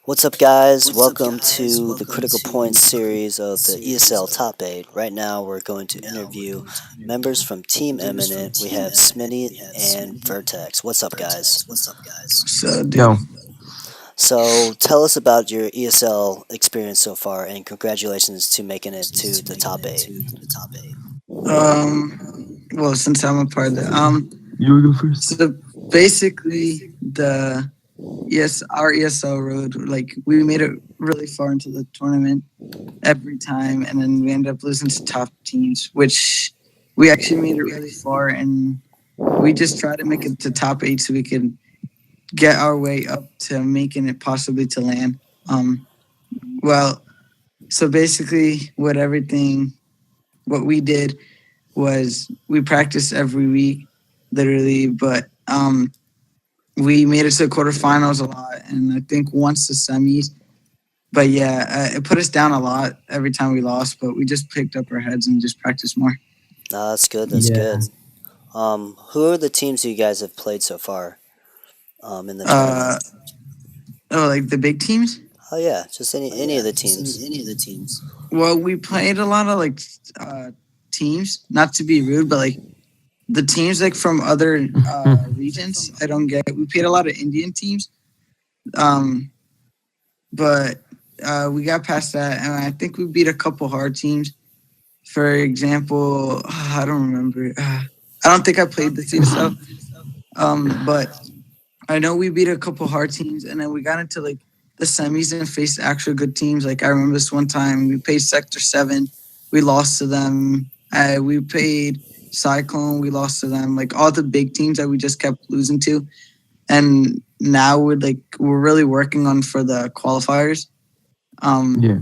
What's up, guys? Welcome to the Critical Points series of the ESL Top 8. Right now, we're going to interview members from Team Eminent. We have Smitty and Vertex. What's up, guys? So, dude, Yo, So, tell us about your ESL experience so far, and congratulations to making it to the top 8. well, since I'm a part of the, you go first. so basically our ESL road, like we made it really far into the tournament every time, and then we ended up losing to top teams, which we actually made it really far, and we just tried to make it to top 8 so we could get our way up to making it possibly to land. Well, so basically, what we did was we practiced every week, literally, but we made it to the quarterfinals a lot, and I think once the semis. But yeah, it put us down a lot every time we lost, but we just picked up our heads and just practiced more. That's good. That's good. Who are the teams you guys have played so far in the tournament? Like the big teams? Oh, yeah, just any of the teams. Well, we played a lot of teams, not to be rude, but like the teams like from other regions, I don't get. We played a lot of Indian teams, but we got past that, and I think we beat a couple hard teams. For example, I don't remember. I don't think I played the CSL, but I know we beat a couple hard teams, and then we got into like the semis and faced actual good teams. Like I remember this one time we played Sector 7, we lost to them. We played Cyclone, we lost to them. Like all the big teams that we just kept losing to, and now we're really working on for the qualifiers.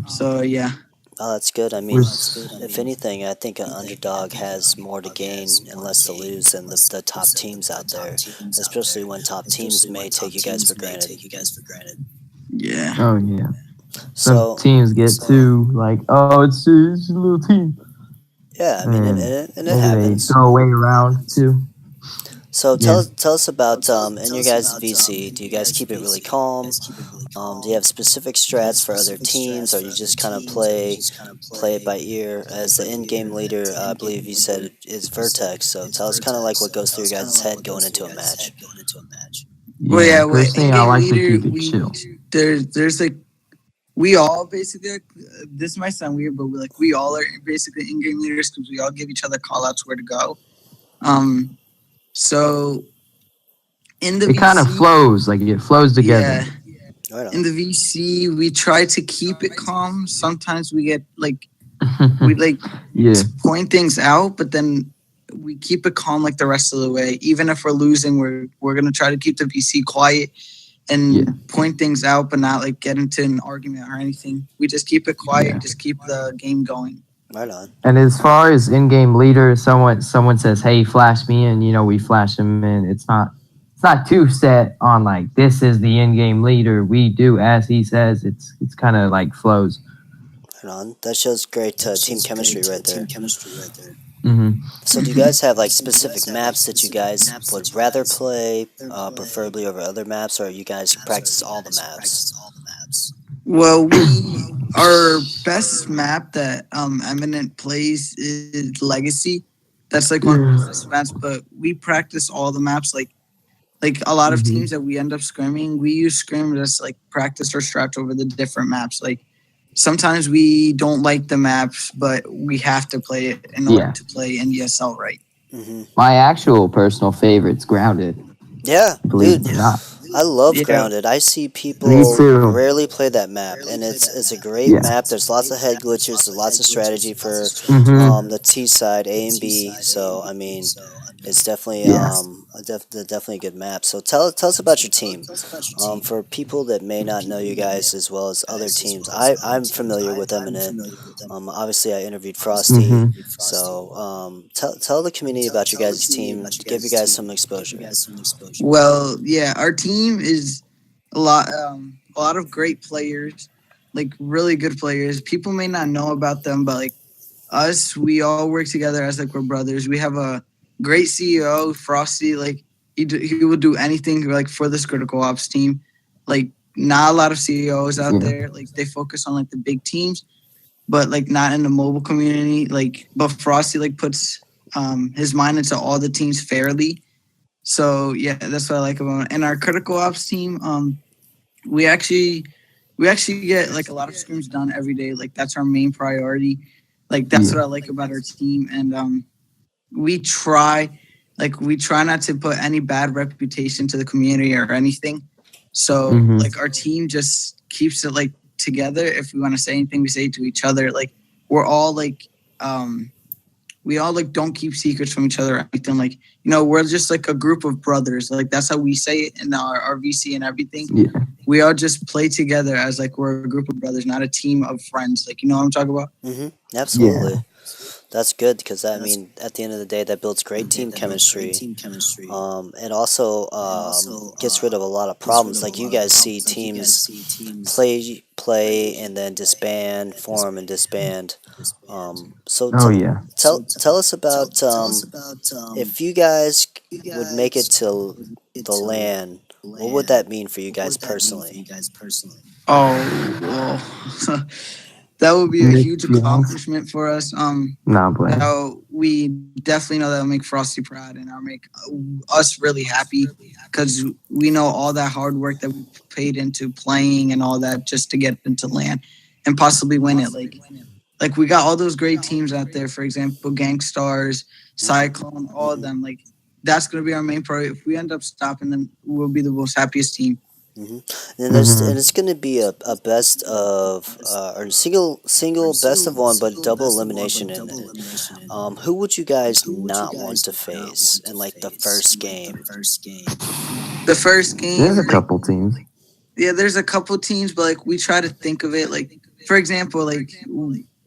So yeah. Oh, that's good. I mean, if anything, I think an underdog has more to gain and less to lose than the top teams out there, especially when top teams may take you guys for granted. Yeah. Oh yeah. So, Some teams get too like, oh, it's a little team. yeah, I mean, and it Maybe happens. they throw away around too. So tell us about in your guys' VC. Do you guys keep it really calm? Do you have specific strats for other teams, or you just kind of play it by ear? As the in-game leader, I believe you said is Vertex. So tell us kind of like what goes through your guys' head going into a match. Well, yeah. Personally, I like to keep it chill. There's like we all basically. This might sound weird, but we all are basically in-game leaders because we all give each other call-outs where to go. So in the it kind of flows, like it flows together. Yeah. Right. In the VC, we try to keep it calm. Sometimes we get point things out, but then we keep it calm like the rest of the way. Even if we're losing, we're gonna try to keep the VC quiet and point things out, but not like get into an argument or anything. We just keep it quiet and just keep the game going. Right on. And as far as in-game leader, someone says, "Hey, flash me in." We flash them in. It's not too set on like this is the in-game leader. We do as he says. It's kind of like flows. Right on. That shows great team chemistry right there. Mm-hmm. So do you guys have like specific maps that you guys would rather play, preferably over other maps, or you guys practice all the maps? Well, our best map that Eminent plays is Legacy. That's like one of the best maps, but we practice all the maps. Like a lot of teams that we end up scrimming, we use scrim just like practice or stretch over the different maps. Like sometimes we don't like the maps, but we have to play it in order to play in ESL right. Mm-hmm. My actual personal favorite's Grounded. Yeah, believe it or not. I love Grounded. I see people rarely play that map, and it's a great map. There's lots of head glitches, there's lots of strategy for the T side, A and B. So I mean, it's definitely definitely a good map. So tell us about your team. For people that may not know you guys as well as other teams, I'm familiar with Eminent. Obviously, I interviewed Frosty. So tell the community about your guys' team. Give you guys some exposure. Well, yeah, our team is a lot of great players, like really good players. People may not know about them, but like us, we all work together as like we're brothers. We have a great CEO, Frosty. Like he would do anything like for this critical ops team. Like not a lot of CEOs out there. Like they focus on like the big teams, but like not in the mobile community. Like, but Frosty like puts his mind into all the teams fairly. So yeah, that's what I like about it. And our critical ops team, we actually get like a lot of scrims done every day. Like that's our main priority. Like that's what I like about our team. And we try not to put any bad reputation to the community or anything. So like our team just keeps it like together. If we want to say anything, we say it to each other. Like we're all like we all like don't keep secrets from each other or anything. Like, you know, we're just like a group of brothers. Like that's how we say it in our VC and everything. Yeah. We all just play together as like we're a group of brothers, not a team of friends. Like, you know what I'm talking about? Mm-hmm. Absolutely. Yeah. That's good because I mean, at the end of the day, that builds great team chemistry. And also gets rid of a lot of problems. Like you guys see teams play and then disband, form and disband. So tell us about if you guys would make it to the LAN. What would that mean for you guys personally? Oh, well. That would be a huge accomplishment for us. We definitely know that will make Frosty proud and that'll make us really happy because we know all that hard work that we paid into playing and all that just to get into LAN and possibly win it. Like we got all those great teams out there. For example, Gangstars, Cyclone, all of them. Like that's going to be our main priority. If we end up stopping them, we'll be the most happiest team. Mm-hmm. And it's going to be a best of or single best of one, but double elimination in it. Who would you guys not want to face in like the first game? The first game. There's a couple teams. Yeah, there's a couple teams, but like we try to think of it like, for example, like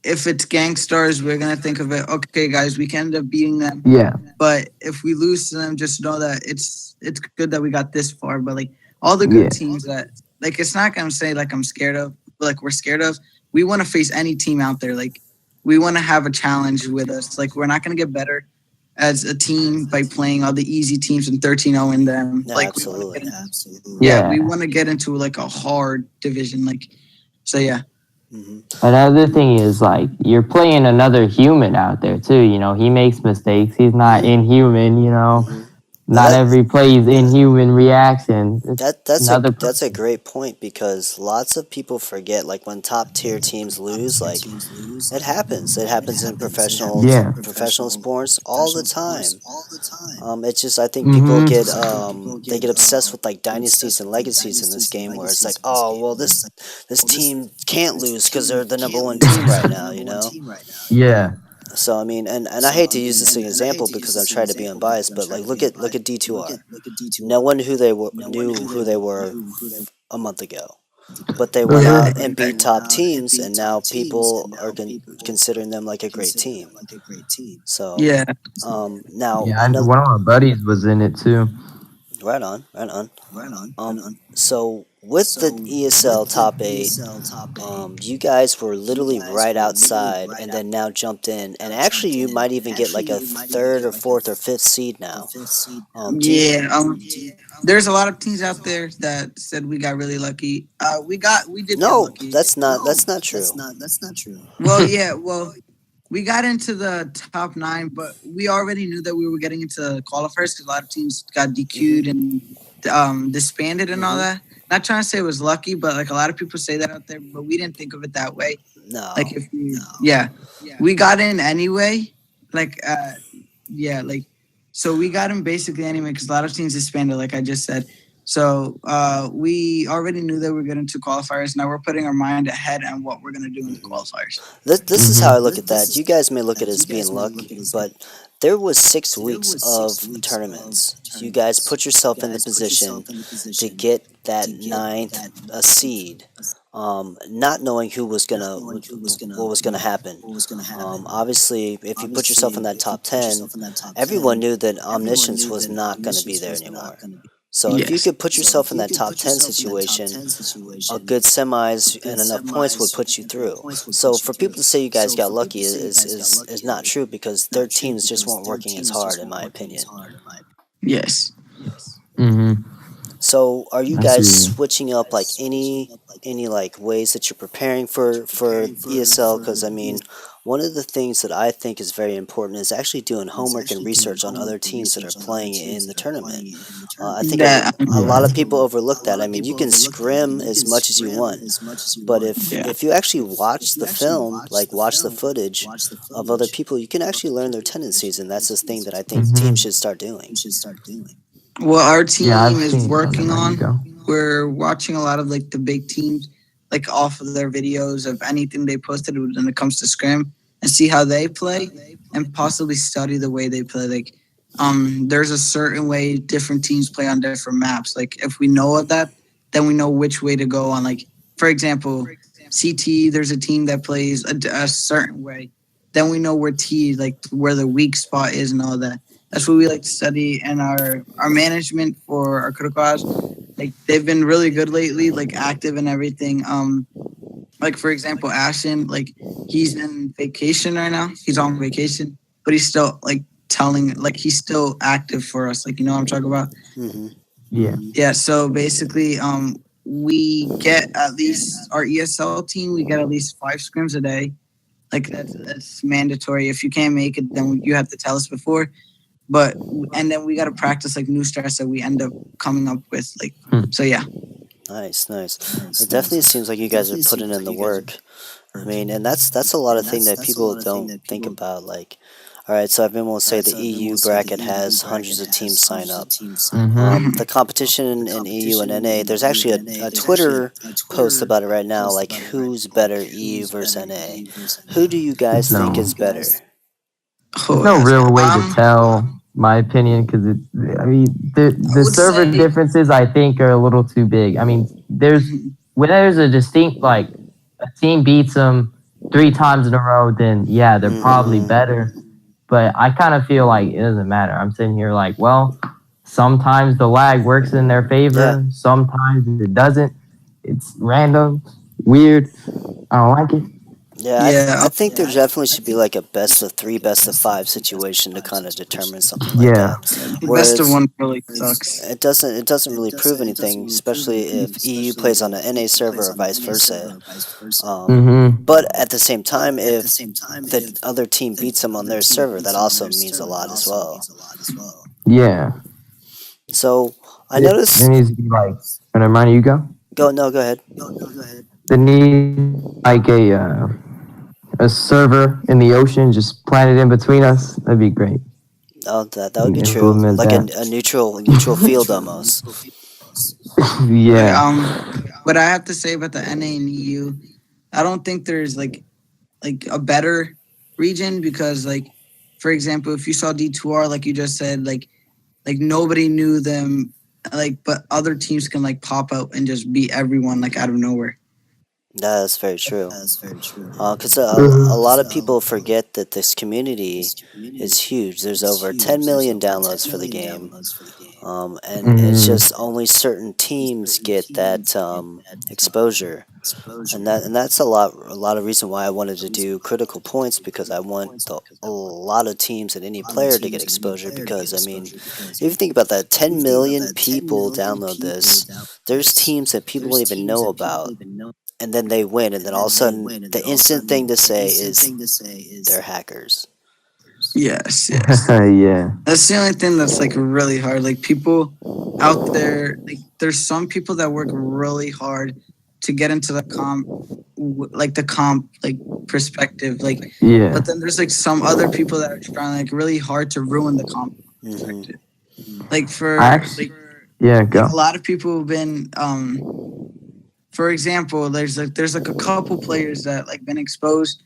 if it's Gangstars, we're gonna think of it. Okay, guys, we can end up beating them. Yeah. But if we lose to them, just know that it's good that we got this far. But like. All the good teams that, like, it's not going to say, like, I'm scared of, but, like, we're scared of. We want to face any team out there. Like, we want to have a challenge with us. Like, we're not going to get better as a team by playing all the easy teams and 13-0 in them. No, like, absolutely. We want to get into, like, a hard division. Like, so, yeah. Mm-hmm. Another thing is, like, you're playing another human out there, too. You know, he makes mistakes. He's not inhuman, you know. Mm-hmm. Not every play is inhuman reaction. That's a great point because lots of people forget, like when top tier teams lose, like it happens. It happens in professional sports all the time. It's just I think people get they get obsessed with like dynasties and legacies in this game where it's like, oh well, this team can't lose because they're the #1 team right now, you know? Yeah. So I mean, and I hate to use this as an example because I'm trying to be unbiased, but like look at D2R. No one knew who they were a month ago, but they went out and beat top teams, and now people are considering them like a great team. So yeah, now one of my buddies was in it too. Right on. So with the ESL top 8, you guys were literally right outside, and then now jumped in, and actually you might even get like a 3rd or 4th or 5th seed now. There's a lot of teams out there that said we got really lucky. We did. No, get lucky. That's not true. Well. We got into the top 9, but we already knew that we were getting into qualifiers because a lot of teams got DQ'd and disbanded and all that. Not trying to say it was lucky, but like a lot of people say that out there, but we didn't think of it that way. No. Like we got in anyway. So we got in basically anyway because a lot of teams disbanded, like I just said. So we already knew that we were getting to qualifiers. Now we're putting our mind ahead on what we're going to do in the qualifiers. This is how I look at that. You guys may look at it as being luck, but there was 6 weeks of tournaments. You guys put yourself in the position to get that 9th seed, not knowing what was gonna happen. Obviously, if you put yourself in that top 10, everyone knew that Omniscience was not going to be there anymore. So if you could put yourself in that top 10 situation, a good semis and enough points would put you through. So for people to say you guys got lucky is not true because their teams just weren't working as hard, in my opinion. Yes. Mm-hmm. So, are you I guys see. switching up like any like ways that you're preparing for ESL? Because I mean, one of the things that I think is very important is actually doing homework and research on other teams that are playing in the tournament. I think That a lot Yeah. of people overlook that. I mean, you can scrim as much as you want, but yeah. if you actually watch the film, like watch the footage of other people, you can actually learn their tendencies, and that's the thing that I think teams Hmm. should start doing. What our Yeah, I've team is seen. Oh, working never mind. You on, go. we're watching a lot of like the big teams, like off of their videos of anything they posted when it comes to scrim, and see how they play, and possibly study the way they play. Like, there's a certain way different teams play on different maps. Like, if we know of that, then we know which way to go on. Like, for example, CT, there's a team that plays a certain way. Then we know where T, like where the weak spot is and all that. That's what we like to study. And our management for our critical hours, like they've been really good lately, like active and everything. Like for example, Ashton, like he's in vacation right now. He's on vacation, but he's still like telling, like he's still active for us. Like you know what I'm talking about? Hmm. Yeah. Yeah. So basically, we get at least our ESL team. We get at least 5 scrims a day. Like that's mandatory. If you can't make it, then you have to tell us before. But and then we got to practice like new stress that we end up coming up with. Like so, yeah. Nice, nice. It definitely seems like you guys are putting in the work. I mean, and that's a lot of thing that people don't think about. Like, all right, so I've been able to say the EU bracket has hundreds of teams sign up. Hmm. The competition in EU and NA, there's actually a Twitter post about it right now, like who's better, EU versus NA. Who do you guys think is better? There's Oh, no that's real way to tell, my opinion, because I mean, I the would server say differences I think are a little too big. I mean, when there's a distinct like a team beats them 3 times in a row, then yeah, they're probably Hmm. better. But I kind of feel like it doesn't matter. I'm sitting here like, well, sometimes the lag works in their Yeah. favor, sometimes it doesn't. It's random, weird. I don't like it. Yeah, yeah. I think there definitely should be like a best of three, best of five situation to kind of determine something like Yeah. that. The Where best of one really sucks. it doesn't really prove anything, especially if EU plays on an NA server or vice versa. Mm-hmm. But at the same time, if the other team beats them on their server, that also means a lot as well. Yeah. So I There noticed. needs to be like, when I'm running, you go. Go ahead. There needs like a server in the ocean, just planted in between us. That'd be great. Oh, that would You be true. implement Like that. a neutral field almost. Okay, Yeah. what I have to say about the NA and EU, I don't think there's like a better region because like for example, if you saw D2R like you just said, like nobody knew them, like but other teams can like pop out and just beat everyone like out of nowhere. That's very true. Because a lot of people forget that this community is huge. There's over 10 million downloads for the game, and it's Mhm. just only certain teams get that exposure, and that's a lot of reason why I wanted to do critical points because I want a lot of teams and any player to get exposure. Because I mean, if you think about that, 10 million people download this. There's teams that people don't even know about and then they win, and then all of a sudden, the instant thing to say is they're hackers. Yes, yes. Yeah. That's the only thing that's like really hard. Like people out there, like there's some people that work really hard to get into the comp, like the comp, like perspective. Like, Yeah. but then there's like some other people that are trying like really hard to ruin the comp Hmm. perspective. Like I for actually, yeah, go. a lot of people have been, for example, there's like a couple players that like been exposed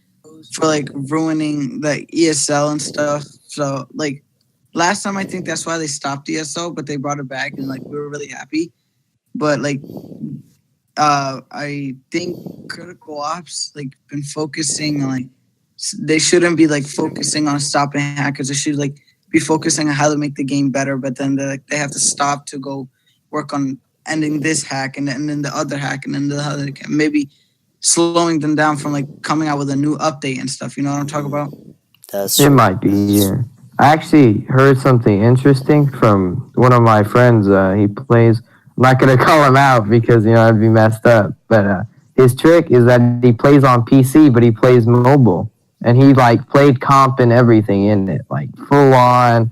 for like ruining the ESL and stuff. So like last time I think that's why they stopped ESL, but they brought it back and like we were really happy. But like I think critical ops like been focusing on like they shouldn't be like focusing on stopping hackers. They should like be focusing on how to make the game better. But then they have to stop to go work on ending this hack and then the other hack and then the other maybe slowing them down from like coming out with a new update and stuff. You know what I'm talking about? That's It true. might be, yeah. I actually heard something interesting from one of my friends. He plays not gonna call him out because it'd be messed up. But his trick is that he plays on PC, but he plays mobile, and he like played comp and everything in it, like full on.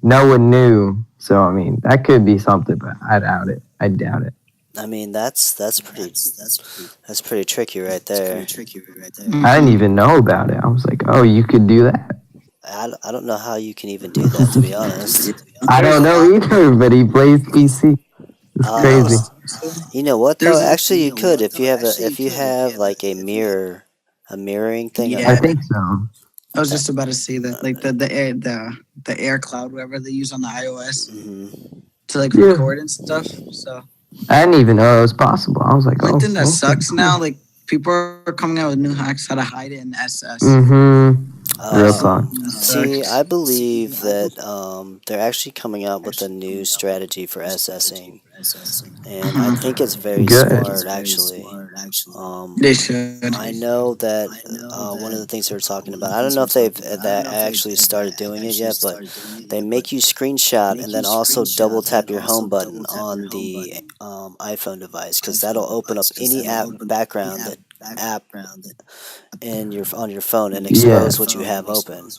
No one knew, so I mean that could be something, but I doubt it. I doubt it. I mean, that's pretty tricky right there. I didn't even know about it. I was like, oh, you could do that. I don't know how you can even do that, to be honest. I don't know either, but he plays PC. It's crazy. You know what though? Actually, you could if you have like a mirroring thing. Yeah. I think so. I was just about to say that, like the air cloud, whatever they use on the iOS to like record and stuff. So I didn't even know it was possible. I was like, one thing that sucks now, like people are coming out with new hacks how to hide it in SS. Real talk. See, I believe that they're actually coming out with a new strategy for SSing, and I think it's very smart, actually. They should. I know that one of the things they were talking about, I don't know if they've actually started doing it yet, but they make you screenshot and then also double tap your home button on the iPhone device, because that'll open up any app background on your phone and expose what you have open.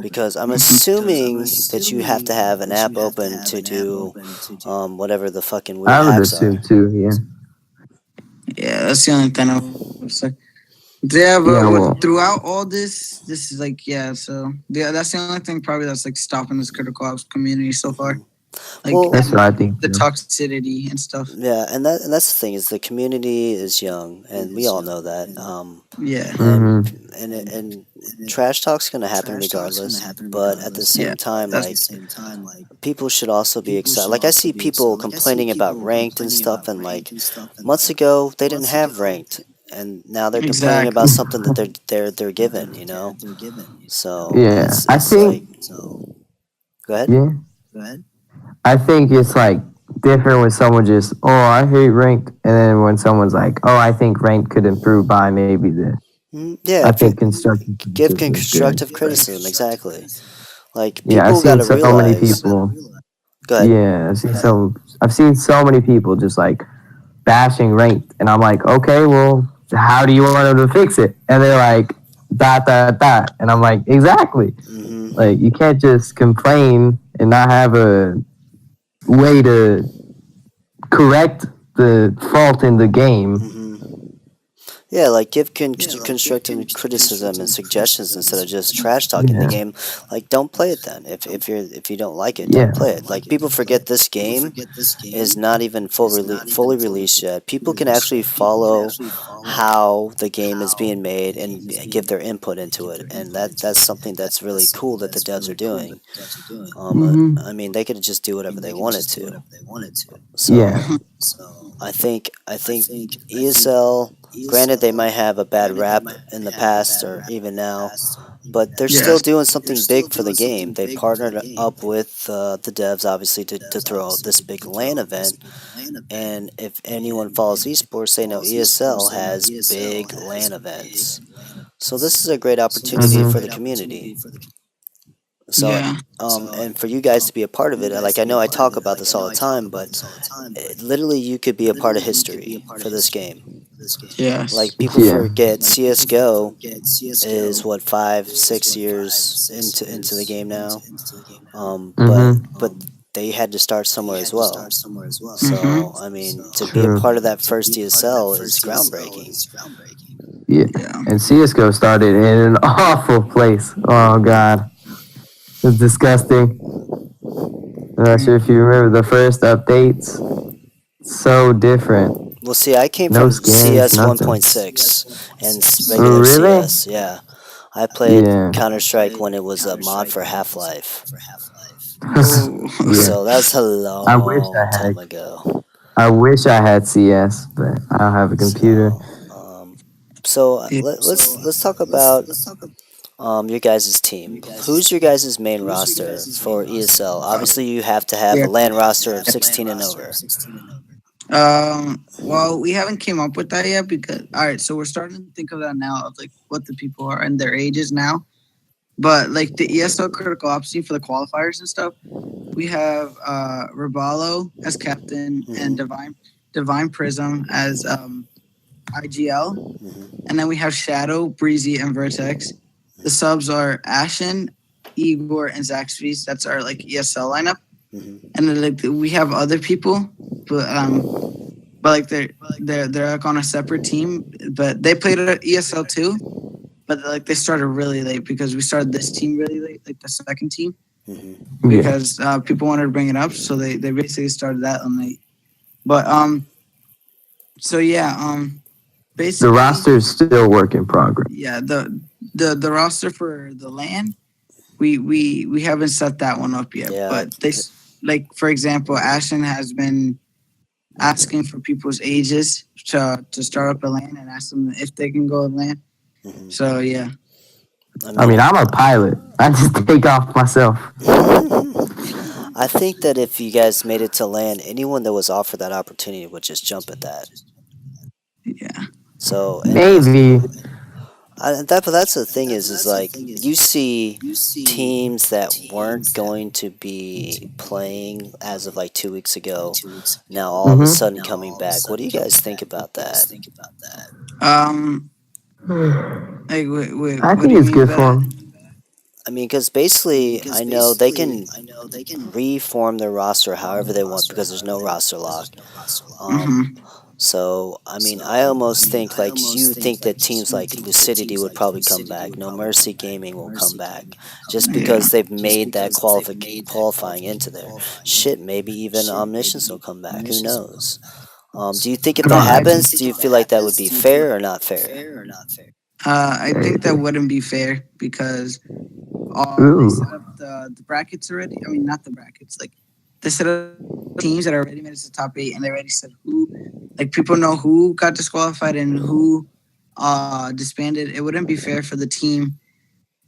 Because I'm assuming that you have to have an app open to do whatever the fucking weird hacks are. I would assume too, yeah. Yeah, that's the only thing I was like. Yeah, but throughout all this is like, so that's the only thing probably that's like stopping this critical ops community so far. Like, that's what I think. The toxicity and stuff. Yeah, and that's the thing, is the community is young, and we all know that. And trash talk's gonna happen regardless. But at the same time, like, people should also be excited. Like, I see people complaining about ranked and stuff, and like months ago they didn't have ranked, and now they're complaining about something that they're given. So yeah, I think. Go ahead. Yeah. Go ahead. I think it's like different when someone just, I hate ranked, and then when someone's like, I think ranked could improve by maybe this. Yeah, I think constructive criticism, exactly. Like, people I've seen so many people. Go ahead. Yeah, I've seen so many people just like bashing ranked, and I'm like, okay, well, how do you want them to fix it? And they're like, ... and I'm like, exactly. Like, you can't just complain and not have a way to correct the fault in the game. Yeah, like, give constructive criticism and suggestions instead of just trash talking the game. Like, don't play it then. If you don't like it, don't play it. Like, people forget this game is not even fully released yet. People can actually follow how the game is being made and give their input into it, and that's something that's really cool that the devs are doing. I mean, they could just do whatever they wanted to. So I think ESL. Granted, they might have a bad rap in the past or even now, but they're still doing something big for the game. They partnered up with the devs, obviously, to throw out this big LAN event. And if anyone follows esports, they know ESL has big LAN events. So this is a great opportunity for the community. So, and for you guys to be a part of it, like, I know I talk about this all the time, but literally you could be a part of history for this game. Yeah. Like, people forget CSGO is 5-6 years into the game now. But they had to start somewhere as well. So, I mean, to be a part of that first ESL is groundbreaking. Yeah. And CSGO started in an awful place. Oh, God. It's disgusting. I'm not sure if you remember the first updates. So different. Well, see, I came from CS 1.6 and regular CS. Yeah, I played Counter-Strike when it was a mod for Half-Life. So that's a long time ago. I wish I had CS, but I don't have a computer. So let's talk about your guys' team. Who's your guys' main roster for ESL? Obviously, you have to have a LAN roster of 16 and over. Well, we haven't came up with that yet because, alright, so we're starting to think of that now, of like what the people are and their ages now. But like the ESL critical ops team for the qualifiers and stuff, we have Raballo as captain and Divine Prism as IGL. And then we have Shadow, Breezy, and Vertex. The subs are Ashen, Igor, and Zaxby's. That's our like ESL lineup. And then like we have other people, but like they're like on a separate team, but they played at ESL too. But like they started really late because we started this team really late, like the second team, because people wanted to bring it up, so they basically started that on late. But so yeah, basically the roster is still work in progress. Yeah, the roster for the LAN, we haven't set that one up yet. Yeah. But they like for example, Ashton has been asking for people's ages to start up a LAN and ask them if they can go to LAN. So yeah. I mean, I'm a pilot. I just take off myself. I think that if you guys made it to LAN, anyone that was offered that opportunity would just jump at that. Yeah. So maybe. That's the thing is like you see teams that weren't going to be playing as of like 2 weeks ago, now all of a sudden coming back. What do you guys think about that? I think it's good for them. I mean, because basically, I know they can reform their roster however they want because there's no roster lock. So, I mean, I almost think, like, you think that teams like Lucidity would probably come back. No Mercy Gaming will come back. Just because they've made that qualifying into there. Shit, maybe even Omniscience will come back. Who knows? Do you think if that happens, do you feel like that would be fair or not fair? I think that wouldn't be fair because they set up the brackets already. I mean, not the brackets. Like, they set up teams that are already made it to the top 8, and they already said who. Like, people know who got disqualified and who disbanded. It wouldn't be fair for the team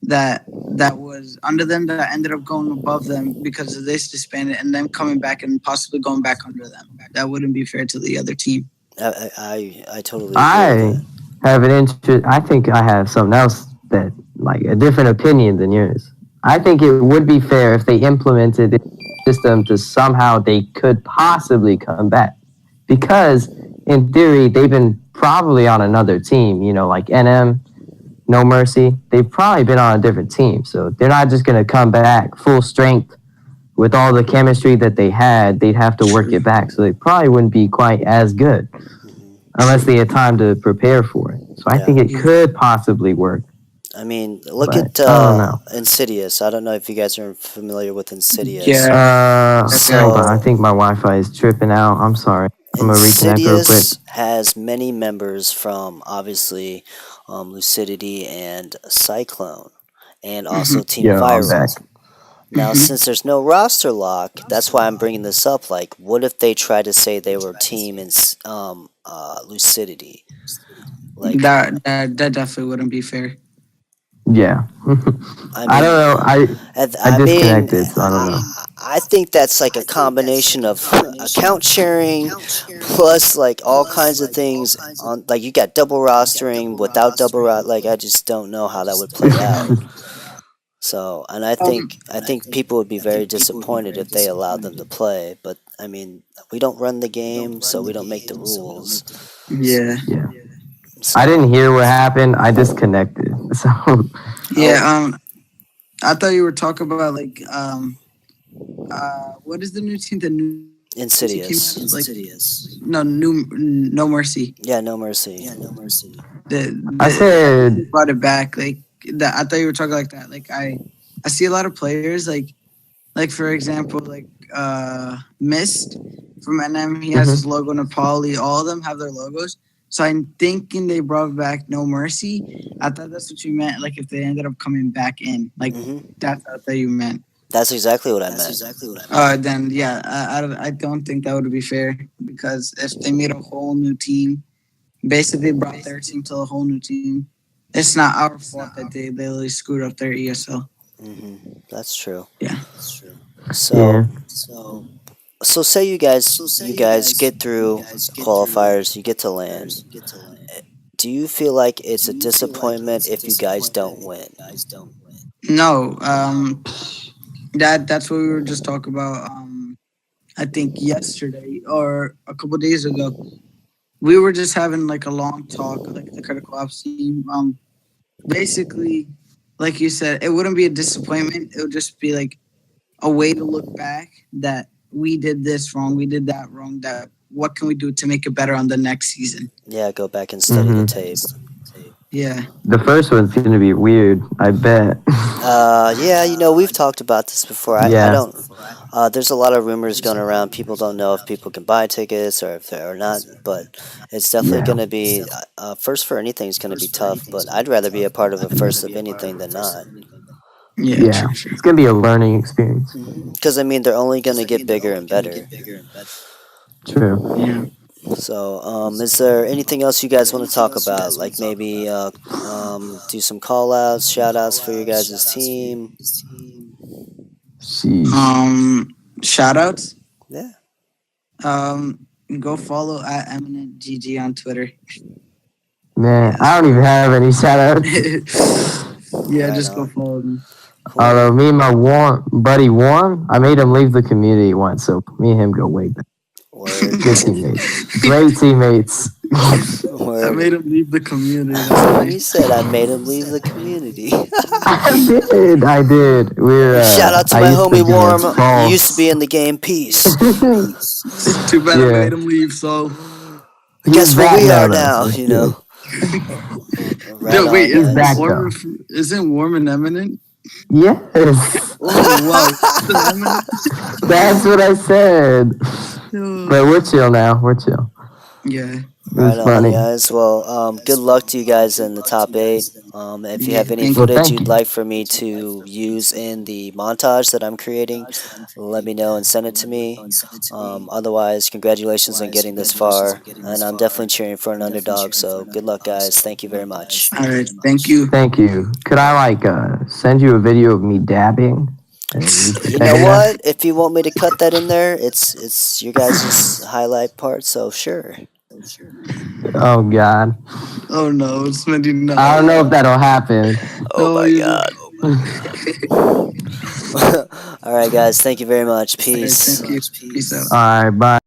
that was under them that ended up going above them because of this disbanded and then coming back and possibly going back under them. That wouldn't be fair to the other team. I totally agree with that. Have an interest. I think I have something else that, like, a different opinion than yours. I think it would be fair if they implemented the system to somehow they could possibly come back. Because, in theory, they've been probably on another team, you know, like NM, No Mercy. They've probably been on a different team. So they're not just going to come back full strength with all the chemistry that they had. They'd have to work it back. So they probably wouldn't be quite as good unless they had time to prepare for it. So I think it could possibly work. I mean, look at Insidious. I don't know if you guys are familiar with Insidious. Yeah. I think my Wi-Fi is tripping out. I'm sorry. I'm going to reconnect real quick. Insidious has many members from, obviously, Lucidity and Cyclone, and also Team Viral. Now, since there's no roster lock, that's why I'm bringing this up. Like, what if they tried to say they were team in Lucidity? Like that definitely wouldn't be fair. Yeah. I don't know. I disconnected, so I don't know. I think that's like a combination of account sharing plus like all kinds of things. On like you got double rostering without double like I just don't know how that would play out. So, and I think people would be very disappointed if they allowed them to play. But I mean, we don't run the game, so we don't make the rules. Yeah. So, I didn't hear what happened. I disconnected. So yeah, I thought you were talking about like what is the new team? The new Insidious. No Mercy. Yeah, No Mercy. I said brought it back. Like that. I thought you were talking like that. Like I see a lot of players like for example like Mist from NM. He has his logo. Nepali. All of them have their logos. So I'm thinking they brought back No Mercy. I thought that's what you meant. Like if they ended up coming back in, like that's what you meant. That's exactly what I meant. Then yeah, I don't think that would be fair because if they made a whole new team, basically brought their team to a whole new team, it's not our fault that they literally screwed up their ESL. That's true. Yeah. That's true. So say you guys get through qualifiers, you get to LAN. Do you feel like it's a disappointment if you guys don't win? No. That's what we were just talking about. I think yesterday or a couple days ago, we were just having like a long talk, like the critical ops team. Basically, like you said, it wouldn't be a disappointment. It would just be like a way to look back that we did this wrong, we did that wrong. That what can we do to make it better on the next season? Yeah, go back and study the tape. Yeah. The first one's going to be weird, I bet. Yeah, we've talked about this before. I don't. There's a lot of rumors going around. People don't know if people can buy tickets or if they're not. But it's definitely going to be first for anything is going to be tough. But I'd rather be a part of a first of anything than not. Yeah, true. It's going to be a learning experience. Because I mean, they're only going to get bigger and better. True. Yeah. So, is there anything else you guys want to talk about? Like maybe do some call outs, shout outs for your guys' team? Shout outs? Yeah. Go follow at Eminent GG on Twitter. Man, I don't even have any shout outs. Yeah, just go follow them. Cool. Although me and my buddy Warren, I made him leave the community once, so me and him go way back. Good teammates. Great teammates. I made him leave the community. You said I made him leave the community. I did. Shout out to my homie Warm. He used to be in the game. Peace. Too bad I made him leave, so guess where we are now, Right. Dude, wait, isn't Warm and Eminent? Yes. Oh, wow. That's what I said. But we're chill now. We're chill. Yeah. Right on, guys. Well, good luck to you guys in the top 8. If you have any footage you'd like for me to use in the montage that I'm creating, let me know and send it to me. Otherwise, congratulations on getting this far. And I'm definitely cheering for an underdog, so good luck, guys. Thank you very much. All right. Thank you. Thank you. Could I, send you a video of me dabbing? You know what? If you want me to cut that in there, it's your guys' highlight part, so sure. Oh God. Oh no, it's meant to not. I don't know if that'll happen. Oh my God. All right, guys. Thank you very much. Peace. Thank you. Peace out. All right. Bye.